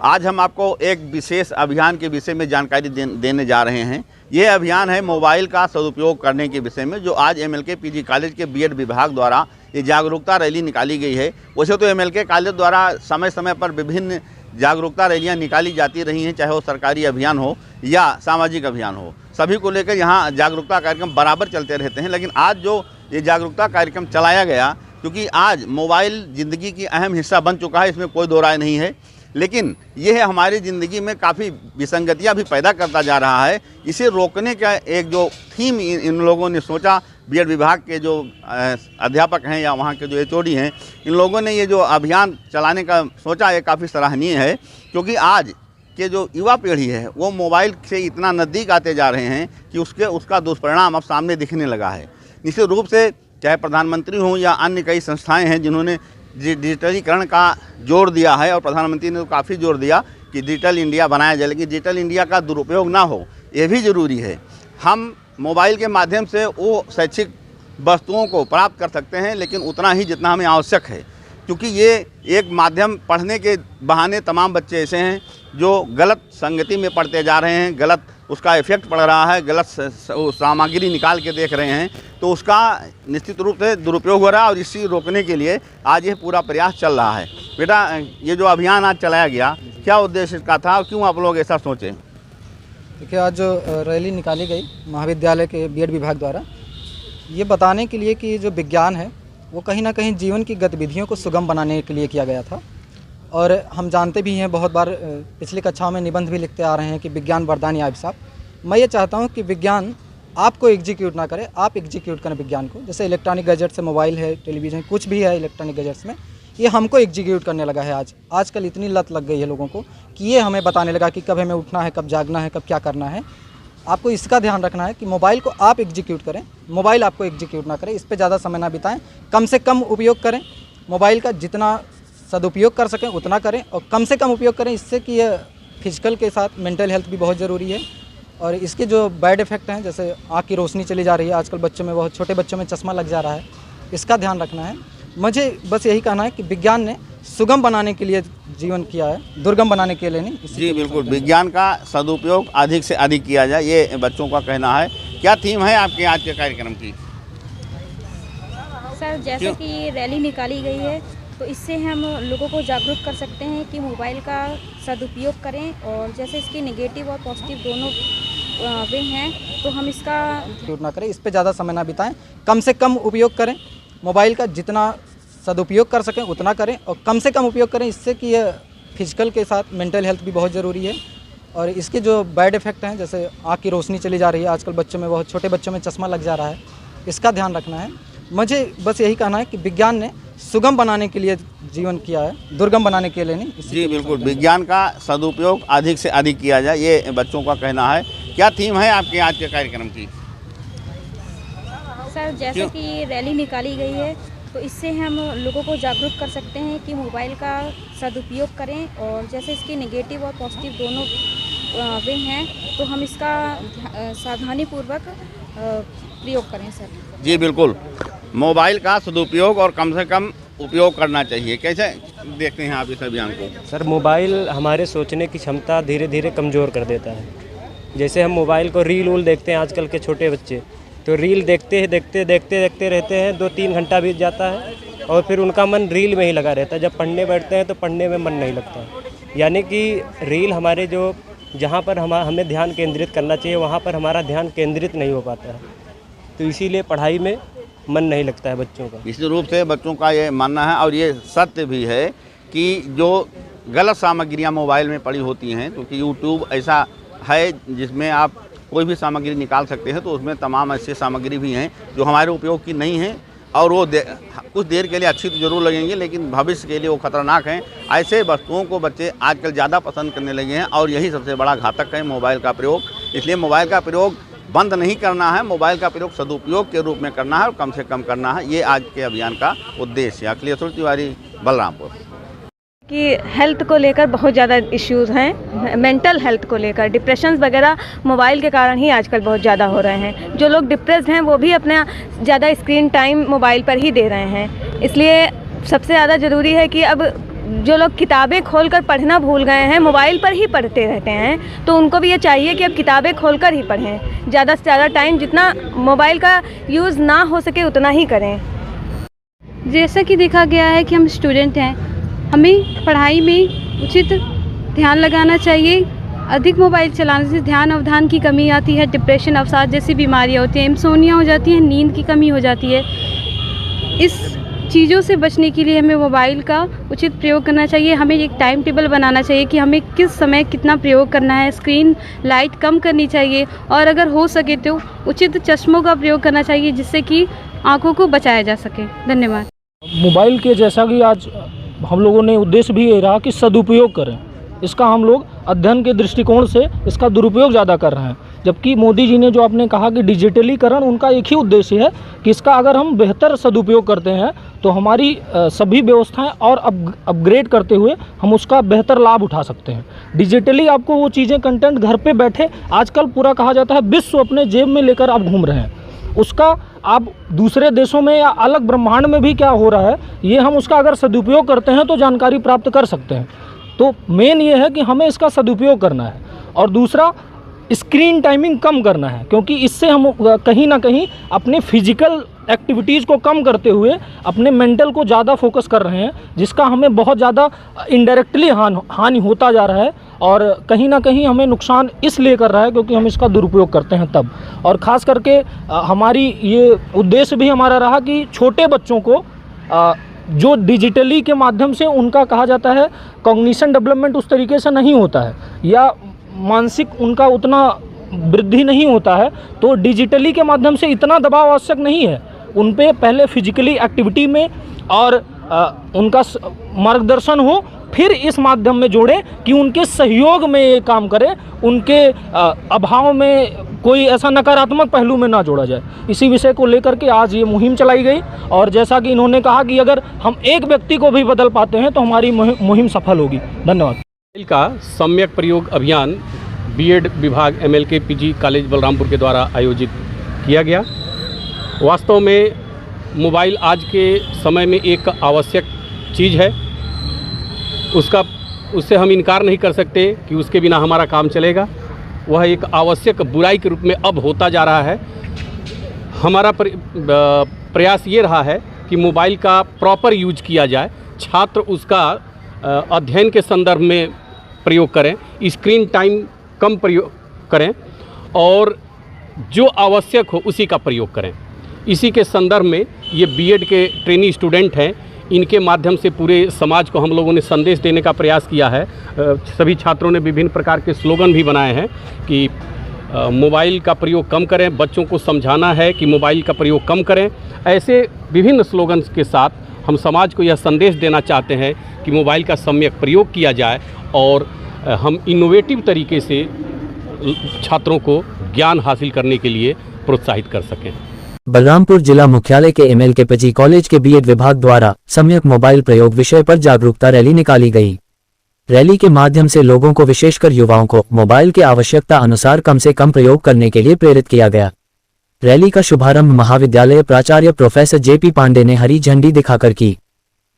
आज हम आपको एक विशेष अभियान के विषय में जानकारी देने जा रहे हैं। ये अभियान है मोबाइल का सदुपयोग करने के विषय में, जो आज MLK PG कॉलेज के बीएड विभाग द्वारा ये जागरूकता रैली निकाली गई है। वैसे तो MLK कॉलेज द्वारा समय समय पर विभिन्न जागरूकता रैलियाँ निकाली जाती रही हैं, चाहे वो सरकारी अभियान हो या सामाजिक अभियान हो, सभी को लेकर यहाँ जागरूकता कार्यक्रम बराबर चलते रहते हैं। लेकिन आज जो ये जागरूकता कार्यक्रम चलाया गया, क्योंकि आज मोबाइल ज़िंदगी की अहम हिस्सा बन चुका है, इसमें कोई दो राय नहीं है, लेकिन यह हमारी ज़िंदगी में काफ़ी विसंगतियां भी पैदा करता जा रहा है। इसे रोकने का एक जो थीम इन लोगों ने सोचा, बीएड विभाग के जो अध्यापक हैं या वहाँ के जो HOD हैं, इन लोगों ने ये जो अभियान चलाने का सोचा, ये काफ़ी सराहनीय है। क्योंकि आज के जो युवा पीढ़ी है वो मोबाइल से इतना नज़दीक आते जा रहे हैं कि उसका दुष्परिणाम अब सामने दिखने लगा है। निश्चित रूप से चाहे प्रधानमंत्री हों या अन्य कई संस्थाएँ हैं जिन्होंने डिजिटलीकरण का जोर दिया है, और प्रधानमंत्री ने तो काफ़ी जोर दिया कि डिजिटल इंडिया बनाया जाए, लेकिन डिजिटल इंडिया का दुरुपयोग ना हो, ये भी ज़रूरी है। हम मोबाइल के माध्यम से वो शैक्षिक वस्तुओं को प्राप्त कर सकते हैं, लेकिन उतना ही जितना हमें आवश्यक है, क्योंकि ये एक माध्यम पढ़ने के बहाने तमाम बच्चे ऐसे हैं जो गलत संगति में पढ़ते जा रहे हैं, गलत उसका इफ़ेक्ट पड़ रहा है, गलत सामग्री निकाल के देख रहे हैं, तो उसका निश्चित रूप से दुरुपयोग हो रहा है। और इसी रोकने के लिए आज ये पूरा प्रयास चल रहा है। बेटा, ये जो अभियान आज चलाया गया, क्या उद्देश्य इसका था और क्यों आप लोग ऐसा सोचे? देखिए, आज जो रैली निकाली गई महाविद्यालय के बीएड विभाग द्वारा, ये बताने के लिए कि जो विज्ञान है वो कहीं ना कहीं जीवन की गतिविधियों को सुगम बनाने के लिए किया गया था। और हम जानते भी हैं, बहुत बार पिछली कक्षाओं में निबंध भी लिखते आ रहे हैं कि विज्ञान वरदान या अभिशाप। मैं ये चाहता हूँ कि विज्ञान आपको एग्जीक्यूट ना करे, आप एग्जीक्यूट करें विज्ञान को। जैसे इलेक्ट्रॉनिक गैजेट से मोबाइल है, टेलीविज़न, कुछ भी है इलेक्ट्रॉनिक गैजेट्स में, ये हमको एग्जीक्यूट करने लगा है। आजकल इतनी लत लग गई है लोगों को कि ये हमें बताने लगा कि कब हमें उठना है, कब जागना है, कब क्या करना है। आपको इसका ध्यान रखना है कि मोबाइल को आप एग्जीक्यूट करें, मोबाइल आपको एग्जीक्यूट ना करें। इस पर ज़्यादा समय ना बिताएं, कम से कम उपयोग करें मोबाइल का, जितना सदुपयोग कर सकें उतना करें, और कम से कम उपयोग करें, इससे कि ये फिजिकल के साथ मेंटल हेल्थ भी बहुत ज़रूरी है। और इसके जो बैड इफ़ेक्ट हैं, जैसे आँख की रोशनी चली जा रही है, आजकल बच्चों में, बहुत छोटे बच्चों में चश्मा लग जा रहा है, इसका ध्यान रखना है। मुझे बस यही कहना है कि विज्ञान ने सुगम बनाने के लिए जीवन किया है, दुर्गम बनाने के लिए नहीं। जी बिल्कुल, विज्ञान का सदुपयोग अधिक से अधिक किया जाए, ये बच्चों का कहना है। क्या थीम है आपके आज के कार्यक्रम की? सर, जैसे कि रैली निकाली गई है, तो इससे हम लोगों को जागरूक कर सकते हैं कि मोबाइल का सदुपयोग करें, और जैसे इसके नेगेटिव और पॉजिटिव दोनों वे हैं, तो हम इसका उपयोग ना करें, इस पर ज़्यादा समय ना बिताएं, कम से कम उपयोग करें मोबाइल का, जितना सदुपयोग कर सकें उतना करें, और कम से कम उपयोग करें, इससे कि ये फिजिकल के साथ मेंटल हेल्थ भी बहुत ज़रूरी है। और इसके जो बैड इफ़ेक्ट हैं, जैसे आँख की रोशनी चली जा रही है, आजकल बच्चों में, बहुत छोटे बच्चों में चश्मा लग जा रहा है, इसका ध्यान रखना है। मुझे बस यही कहना है कि विज्ञान ने सुगम बनाने के लिए जीवन किया है, दुर्गम बनाने के लिए नहीं। जी बिल्कुल, विज्ञान का सदुपयोग अधिक से अधिक किया जाए, ये बच्चों का कहना है। क्या थीम है आपके आज के कार्यक्रम की? सर, जैसे कि रैली निकाली गई है, तो इससे हम लोगों को जागरूक कर सकते हैं कि मोबाइल का सदुपयोग करें, और जैसे इसके नेगेटिव और पॉजिटिव दोनों वे हैं, तो हम इसका सावधानीपूर्वक प्रयोग करें। सर जी बिल्कुल, मोबाइल का सदुपयोग और कम से कम उपयोग करना चाहिए। कैसे देखते हैं आप इस अभियान को? सर, मोबाइल हमारे सोचने की क्षमता धीरे धीरे कमज़ोर कर देता है। जैसे हम मोबाइल को रील देखते हैं, आजकल के छोटे बच्चे तो रील देखते रहते हैं, 2-3 घंटा बीत जाता है, और फिर उनका मन रील में ही लगा रहता है। जब पढ़ने बैठते हैं तो पढ़ने में मन नहीं लगता। यानी कि रील हमारे जो जहाँ पर हमें ध्यान केंद्रित करना चाहिए, वहाँ पर हमारा ध्यान केंद्रित नहीं हो पाता है, तो इसीलिए पढ़ाई में मन नहीं लगता है बच्चों का। इस रूप से बच्चों का ये मानना है, और ये सत्य भी है कि जो गलत सामग्रियाँ मोबाइल में पड़ी होती हैं, क्योंकि यूट्यूब ऐसा है जिसमें आप कोई भी सामग्री निकाल सकते हैं, तो उसमें तमाम ऐसी सामग्री भी हैं जो हमारे उपयोग की नहीं हैं, और वो कुछ देर के लिए अच्छी तो जरूर लगेंगी, लेकिन भविष्य के लिए वो खतरनाक हैं। ऐसे वस्तुओं को बच्चे आजकल ज़्यादा पसंद करने लगे हैं, और यही सबसे बड़ा घातक है मोबाइल का प्रयोग। इसलिए मोबाइल का प्रयोग बंद नहीं करना है, मोबाइल का प्रयोग सदुपयोग के रूप में करना है और कम से कम करना है। ये आज के अभियान का उद्देश्य है। अखिलेश तिवारी, बलरामपुर। कि हेल्थ को लेकर बहुत ज़्यादा इश्यूज़ हैं, मेंटल हेल्थ को लेकर डिप्रेशन वगैरह मोबाइल के कारण ही आजकल बहुत ज़्यादा हो रहे हैं। जो लोग डिप्रेस्ड हैं वो भी अपना ज़्यादा स्क्रीन टाइम मोबाइल पर ही दे रहे हैं। इसलिए सबसे ज़्यादा ज़रूरी है कि अब जो लोग किताबें खोलकर पढ़ना भूल गए हैं, मोबाइल पर ही पढ़ते रहते हैं, तो उनको भी ये चाहिए कि अब किताबें खोलकर ही पढ़ें। ज़्यादा से ज़्यादा टाइम जितना मोबाइल का यूज़ ना हो सके उतना ही करें। जैसा कि देखा गया है कि हम स्टूडेंट हैं, हमें पढ़ाई में उचित ध्यान लगाना चाहिए। अधिक मोबाइल चलाने से ध्यान अवधान की कमी आती है, डिप्रेशन, अवसाद जैसी बीमारियां होती हैं, इंसोनिया हो जाती है, नींद की कमी हो जाती है। इस चीज़ों से बचने के लिए हमें मोबाइल का उचित प्रयोग करना चाहिए। हमें एक टाइम टेबल बनाना चाहिए कि हमें किस समय कितना प्रयोग करना है। स्क्रीन लाइट कम करनी चाहिए और अगर हो सके तो उचित चश्मों का प्रयोग करना चाहिए, जिससे कि आँखों को बचाया जा सके। धन्यवाद। मोबाइल के जैसा कि आज हम लोगों ने उद्देश्य भी ये रहा कि सदुपयोग करें, इसका हम लोग अध्ययन के दृष्टिकोण से इसका दुरुपयोग ज़्यादा कर रहे हैं। जबकि मोदी जी ने जो आपने कहा कि डिजिटलीकरण, उनका एक ही उद्देश्य है कि इसका अगर हम बेहतर सदुपयोग करते हैं तो हमारी सभी व्यवस्थाएं और अपग्रेड करते हुए हम उसका बेहतर लाभ उठा सकते हैं। डिजिटली आपको वो चीज़ें, कंटेंट घर पे बैठे, आजकल पूरा कहा जाता है विश्व अपने जेब में लेकर आप घूम रहे हैं। उसका आप दूसरे देशों में या अलग ब्रह्मांड में भी क्या हो रहा है, ये हम उसका अगर सदुपयोग करते हैं तो जानकारी प्राप्त कर सकते हैं। तो मेन ये है कि हमें इसका सदुपयोग करना है। और दूसरा, स्क्रीन टाइमिंग कम करना है, क्योंकि इससे हम कहीं ना कहीं अपने फिजिकल एक्टिविटीज़ को कम करते हुए अपने मेंटल को ज़्यादा फोकस कर रहे हैं, जिसका हमें बहुत ज़्यादा इनडायरेक्टली हानि होता जा रहा है। और कहीं ना कहीं हमें नुकसान इसलिए कर रहा है क्योंकि हम इसका दुरुपयोग करते हैं तब। और ख़ास करके हमारी ये उद्देश्य भी हमारा रहा कि छोटे बच्चों को जो डिजिटली के माध्यम से उनका कहा जाता है कॉग्निशन डेवलपमेंट उस तरीके से नहीं होता है या मानसिक उनका उतना वृद्धि नहीं होता है, तो डिजिटली के माध्यम से इतना दबाव आवश्यक नहीं है। उन पे पहले फिजिकली एक्टिविटी में और उनका मार्गदर्शन हो, फिर इस माध्यम में जोड़ें कि उनके सहयोग में ये काम करें, उनके अभाव में कोई ऐसा नकारात्मक पहलू में ना जोड़ा जाए। इसी विषय को लेकर के आज ये मुहिम चलाई गई। और जैसा कि इन्होंने कहा कि अगर हम एक व्यक्ति को भी बदल पाते हैं तो हमारी मुहिम सफल होगी। धन्यवाद। मोबाइल का सम्यक प्रयोग अभियान बीएड विभाग एमएलके पीजी कॉलेज बलरामपुर के द्वारा आयोजित किया गया। वास्तव में मोबाइल आज के समय में एक आवश्यक चीज़ है, उससे हम इनकार नहीं कर सकते कि उसके बिना हमारा काम चलेगा। वह एक आवश्यक बुराई के रूप में अब होता जा रहा है। हमारा प्रयास ये रहा है कि मोबाइल का प्रॉपर यूज किया जाए, छात्र उसका अध्ययन के संदर्भ में प्रयोग करें, स्क्रीन टाइम कम प्रयोग करें और जो आवश्यक हो उसी का प्रयोग करें। इसी के संदर्भ में ये बीएड के ट्रेनी स्टूडेंट हैं, इनके माध्यम से पूरे समाज को हम लोगों ने संदेश देने का प्रयास किया है। सभी छात्रों ने विभिन्न प्रकार के स्लोगन भी बनाए हैं कि मोबाइल का प्रयोग कम करें, बच्चों को समझाना है कि मोबाइल का प्रयोग कम करें। ऐसे विभिन्न स्लोगन्स के साथ हम समाज को यह संदेश देना चाहते हैं कि मोबाइल का सम्यक प्रयोग किया जाए और हम इनोवेटिव तरीके से छात्रों को ज्ञान हासिल करने के लिए प्रोत्साहित कर सकें। बलरामपुर जिला मुख्यालय के एमएलके पीजी कॉलेज के बीएड विभाग द्वारा सम्यक मोबाइल प्रयोग विषय पर जागरूकता रैली निकाली गई। रैली के माध्यम से लोगों को, विशेषकर युवाओं को, मोबाइल के आवश्यकता अनुसार कम से कम प्रयोग करने के लिए प्रेरित किया गया। रैली का शुभारंभ महाविद्यालय प्राचार्य प्रोफेसर जेपी पांडे ने हरी झंडी दिखाकर की।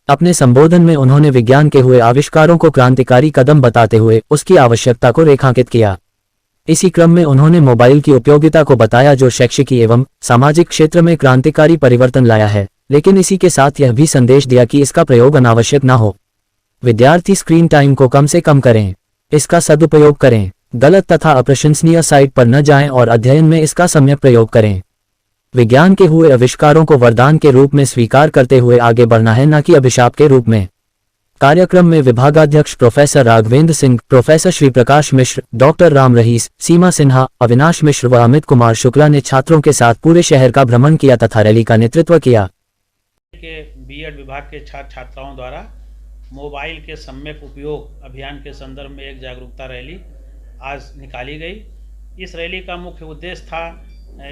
अपने संबोधन में उन्होंने विज्ञान के हुए आविष्कारों को क्रांतिकारी कदम बताते हुए उसकी आवश्यकता को रेखांकित किया। इसी क्रम में उन्होंने मोबाइल की उपयोगिता को बताया, जो शैक्षिकी एवं सामाजिक क्षेत्र में क्रांतिकारी परिवर्तन लाया है, लेकिन इसी के साथ यह भी संदेश दिया कि इसका प्रयोग अनावश्यक न हो। विद्यार्थी स्क्रीन टाइम को कम से कम करें, इसका सदुपयोग करें, गलत तथा अप्रशंसनीय साइट पर न जाएं और अध्ययन में इसका सम्यक प्रयोग करें। विज्ञान के हुए आविष्कारों को वरदान के रूप में स्वीकार करते हुए आगे बढ़ना है, न कि अभिशाप के रूप में। कार्यक्रम में विभागाध्यक्ष प्रोफेसर राघवेंद्र सिंह, प्रोफेसर श्री प्रकाश मिश्र, डॉक्टर राम रहीस, सीमा सिन्हा, अविनाश मिश्र व अमित कुमार शुक्ला ने छात्रों के साथ पूरे शहर का भ्रमण किया तथा रैली का नेतृत्व किया। बीएड विभाग के छात्र छात्राओं द्वारा मोबाइल के सम्यक उपयोग अभियान के संदर्भ में एक जागरूकता रैली आज निकाली गई। इस रैली का मुख्य उद्देश्य था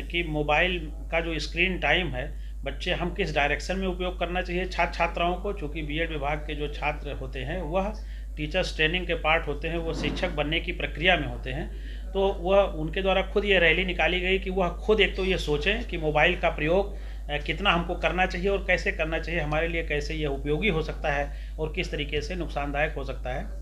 कि मोबाइल का जो स्क्रीन टाइम है, बच्चे हम किस डायरेक्शन में उपयोग करना चाहिए छात्र छात्राओं को। चूँकि बीएड विभाग के जो छात्र होते हैं वह टीचर्स ट्रेनिंग के पार्ट होते हैं, वो शिक्षक बनने की प्रक्रिया में होते हैं, तो वह उनके द्वारा खुद ये रैली निकाली गई कि वह खुद एक तो ये सोचें कि मोबाइल का प्रयोग कितना हमको करना चाहिए और कैसे करना चाहिए, हमारे लिए कैसे यह उपयोगी हो सकता है और किस तरीके से नुकसानदायक हो सकता है।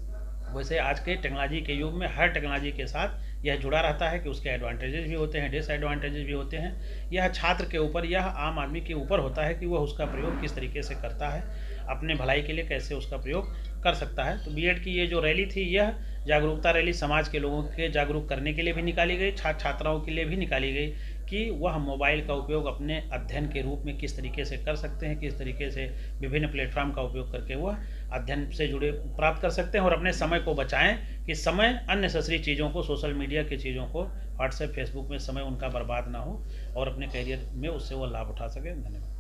वैसे आज के टेक्नोलॉजी के युग में हर टेक्नोलॉजी के साथ यह जुड़ा रहता है कि उसके एडवांटेजेस भी होते हैं, डिसएडवांटेजेस भी होते हैं। यह छात्र के ऊपर, यह आम आदमी के ऊपर होता है कि वह उसका प्रयोग किस तरीके से करता है, अपने भलाई के लिए कैसे उसका प्रयोग कर सकता है। तो बीएड की ये जो रैली थी, यह जागरूकता रैली समाज के लोगों के जागरूक करने के लिए भी निकाली गई, छात्र छात्राओं के लिए भी निकाली गई कि वह मोबाइल का उपयोग अपने अध्ययन के रूप में किस तरीके से कर सकते हैं, किस तरीके से विभिन्न प्लेटफॉर्म का उपयोग करके वह अध्ययन से जुड़े प्राप्त कर सकते हैं और अपने समय को बचाएं कि समय अननेसेसरी चीज़ों को, सोशल मीडिया की चीज़ों को, व्हाट्सएप फेसबुक में समय उनका बर्बाद ना हो और अपने करियर में उससे वो लाभ उठा सकें। धन्यवाद।